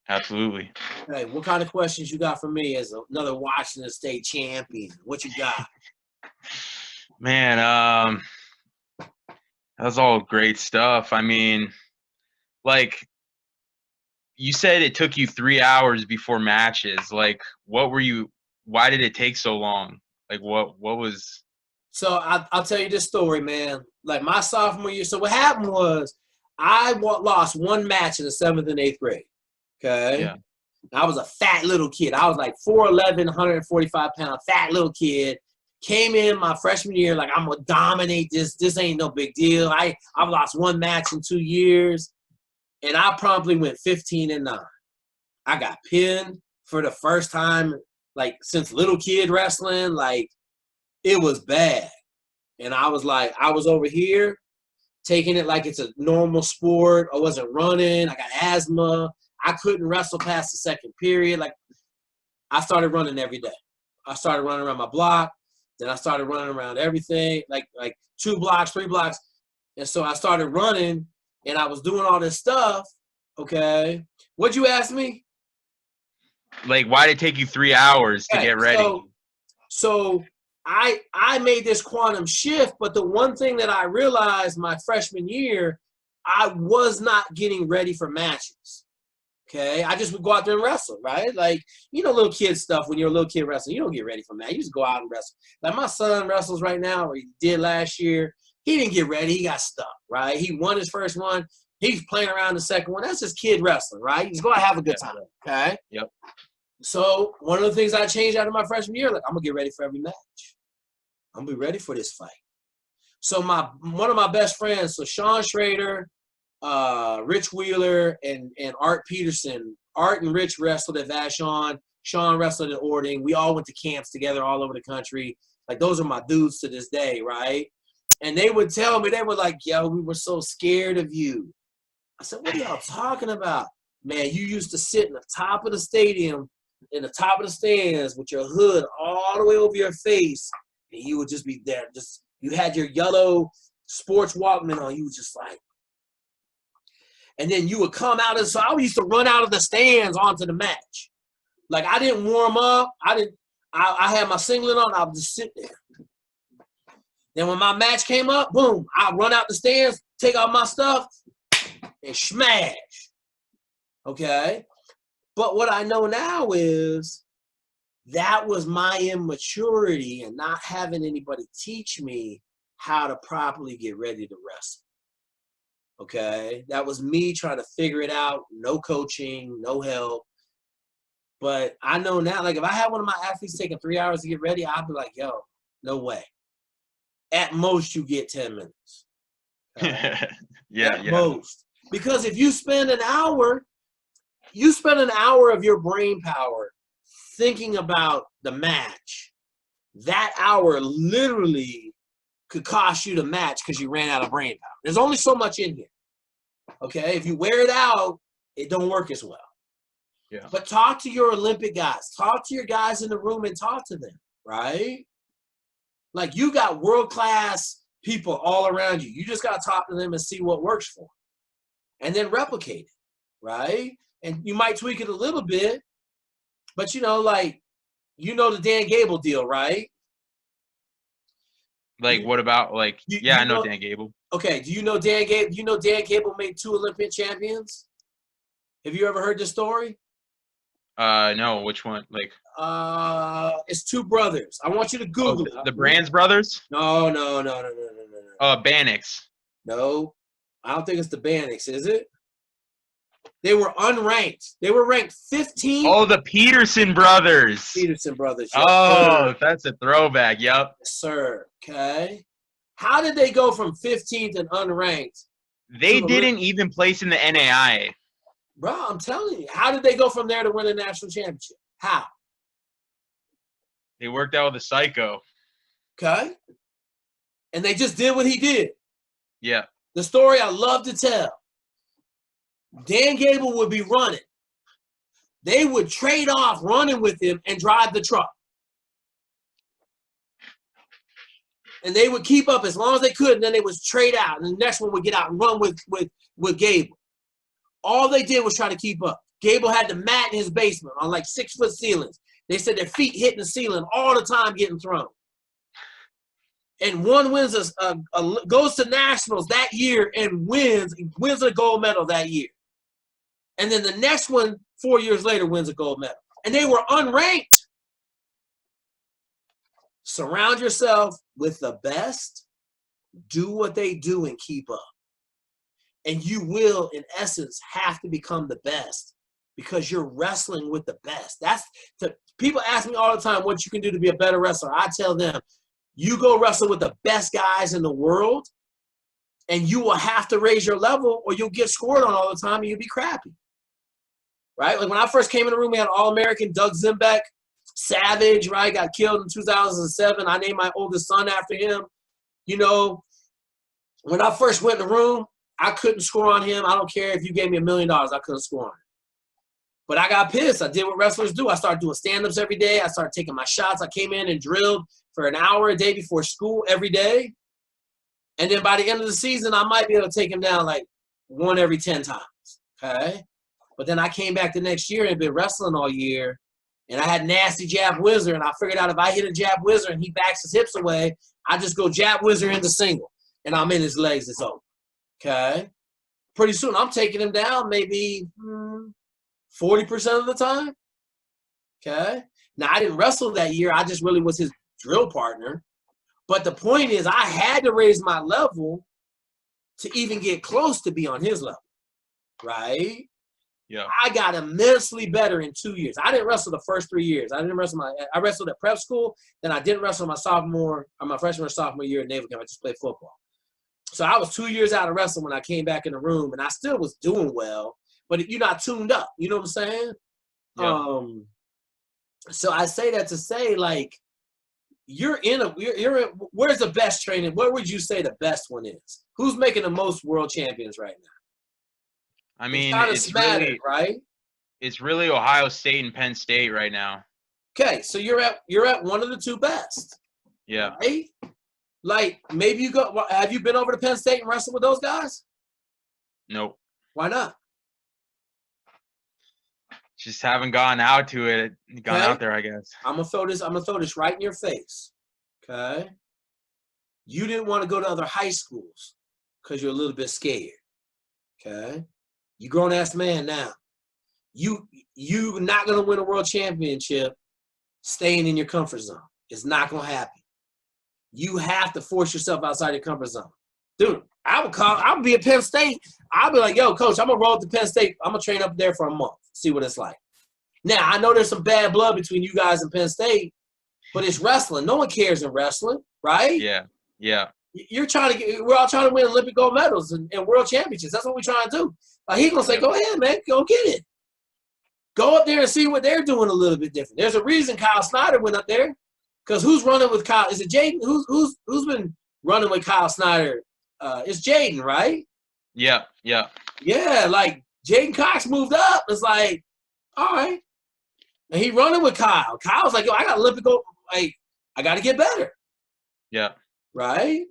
Absolutely. Hey, what kind of questions you got for me as another Washington State champion? What you got? Man, that's all great stuff. I mean, like you said it took you 3 hours before matches. Like, why did it take so long? Like, what was? So I'll tell you this story, man. Like my sophomore year. So what happened was I lost one match in the 7th and 8th grade. Okay. Yeah. I was a fat little kid. I was like 4'11", 145 pound, fat little kid. Came in my freshman year like I'm gonna dominate this. This ain't no big deal. I've lost one match in 2 years, and I promptly went 15-9. I got pinned for the first time like since little kid wrestling. Like it was bad, and I was over here taking it like it's a normal sport. I wasn't running. I got asthma. I couldn't wrestle past the second period. Like I started running every day. I started running around my block. Then I started running around everything, like 2 blocks, 3 blocks. And so I started running, and I was doing all this stuff. Okay. What'd you ask me? Like, why did it take you 3 hours to get ready? So I made this quantum shift, but the one thing that I realized my freshman year, I was not getting ready for matches. Okay, I just would go out there and wrestle, right? Like, little kid stuff. When you're a little kid wrestling, you don't get ready for that. You just go out and wrestle. Like my son wrestles right now, or he did last year. He didn't get ready. He got stuck, right? He won his first one. He's playing around the second one. That's just kid wrestling, right? He's going to have a good time, okay? Yep. So one of the things I changed out of my freshman year, like I'm going to get ready for every match. I'm going to be ready for this fight. So one of my best friends, so Sean Schrader, Rich Wheeler and Art Peterson. Art and Rich wrestled at Vashon. Sean wrestled at Ording. We all went to camps together all over the country. Like those are my dudes to this day, right? And they would tell me, they were like, yo, we were so scared of you. I said, what are y'all talking about? Man, you used to sit in the top of the stadium, in the top of the stands with your hood all the way over your face. And you would just be there. You had your yellow sports Walkman on. You was just like, and then you would come out so I used to run out of the stands onto the match. Like I didn't warm up. I had my singlet on. I would just sit there. Then when my match came up, boom, I'd run out the stands, take out my stuff, and smash. Okay? But what I know now is that was my immaturity and not having anybody teach me how to properly get ready to wrestle. Okay, that was me trying to figure it out. No coaching, no help. But I know now, like if I had one of my athletes taking 3 hours to get ready, I'd be like, yo, no way. At most, you get 10 minutes. At most. Because if you spend an hour of your brain power thinking about the match, that hour literally could cost you the match because you ran out of brain power. There's only so much in here. Okay? If you wear it out, it don't work as well. Yeah. But talk to your Olympic guys. Talk to your guys in the room and talk to them, right? Like you got world-class people all around you. You just got to talk to them and see what works for them. And then replicate it, right? And you might tweak it a little bit, but the Dan Gable deal, right? Like, what about, like, I know Dan Gable. Okay, do you know Dan Gable? You know Dan Gable made 2 Olympic champions? Have you ever heard this story? No, which one? Like, it's 2 brothers. I want you to Google it. The Brands brothers? No. Bannock's. No, I don't think it's the Bannock's, is it? They were unranked. They were ranked 15th. Oh, the Peterson brothers. Peterson brothers. Yes, sir. That's a throwback. Yep. Yes, sir. Okay. How did they go from 15th and unranked? They didn't even place in the NAIA. Bro, I'm telling you. How did they go from there to win a national championship? How? They worked out with a psycho. Okay. And they just did what he did. Yeah. The story I love to tell. Dan Gable would be running. They would trade off running with him and drive the truck. And they would keep up as long as they could, and then they would trade out. And the next one would get out and run with Gable. All they did was try to keep up. Gable had the mat in his basement on like 6-foot ceilings. They said their feet hitting the ceiling all the time getting thrown. And one wins goes to nationals that year and wins a gold medal that year. And then the next one, 4 years later, wins a gold medal. And they were unranked. Surround yourself with the best. Do what they do and keep up. And you will, in essence, have to become the best because you're wrestling with the best. People ask me all the time what you can do to be a better wrestler. I tell them, you go wrestle with the best guys in the world, and you will have to raise your level or you'll get scored on all the time and you'll be crappy. Right? Like when I first came in the room, we had All-American Doug Zimbeck, Savage, right? Got killed in 2007. I named my oldest son after him. You know, when I first went in the room, I couldn't score on him. I don't care if you gave me $1 million, I couldn't score on him. But I got pissed. I did what wrestlers do. I started doing stand-ups every day. I started taking my shots. I came in and drilled for an hour a day before school every day. And then by the end of the season, I might be able to take him down like 1 every 10 times, okay? But then I came back the next year and been wrestling all year, and I had nasty jab whizzer, and I figured out if I hit a jab whizzer and he backs his hips away, I just go jab whizzer into single, and I'm in his legs. It's over. Okay, pretty soon I'm taking him down maybe 40% of the time. Okay, now I didn't wrestle that year. I just really was his drill partner. But the point is, I had to raise my level to even get close to be on his level, right? Yeah. I got immensely better in 2 years. I didn't wrestle the first 3 years. I wrestled at prep school. Then I didn't wrestle my freshman or sophomore year at naval camp. I just played football. So I was 2 years out of wrestling when I came back in the room, and I still was doing well, but you're not tuned up. You know what I'm saying? Yeah. So I say that to say, like, you're in where's the best training? Where would you say the best one is? Who's making the most world champions right now? I mean, it's really, right? It's really Ohio State and Penn State right now. Okay, so you're at one of the two best. Yeah. Right? Like, maybe have you been over to Penn State and wrestled with those guys? Nope. Why not? Just haven't gone out there, I guess. I'm gonna throw this right in your face. Okay. You didn't want to go to other high schools because you're a little bit scared. Okay. You grown ass man now. You not gonna win a world championship staying in your comfort zone. It's not gonna happen. You have to force yourself outside your comfort zone. Dude, I'll be at Penn State. I'll be like, yo, coach, I'm going to roll up to Penn State. I'm going to train up there for a month, see what it's like. Now, I know there's some bad blood between you guys and Penn State, but it's wrestling. No one cares in wrestling, right? Yeah, yeah. We're all trying to win Olympic gold medals and world championships. That's what we're trying to do. He's going to say, go ahead, man, go get it. Go up there and see what they're doing a little bit different. There's a reason Kyle Snyder went up there. Because who's running with Kyle? Is it Jaden? Who's been running with Kyle Snyder? It's Jaden, right? Yeah, yeah. Yeah, like Jaden Cox moved up. It's like, all right. And he running with Kyle. Kyle's like, yo, I got Olympic gold. Like, I got to get better. Yeah. Right?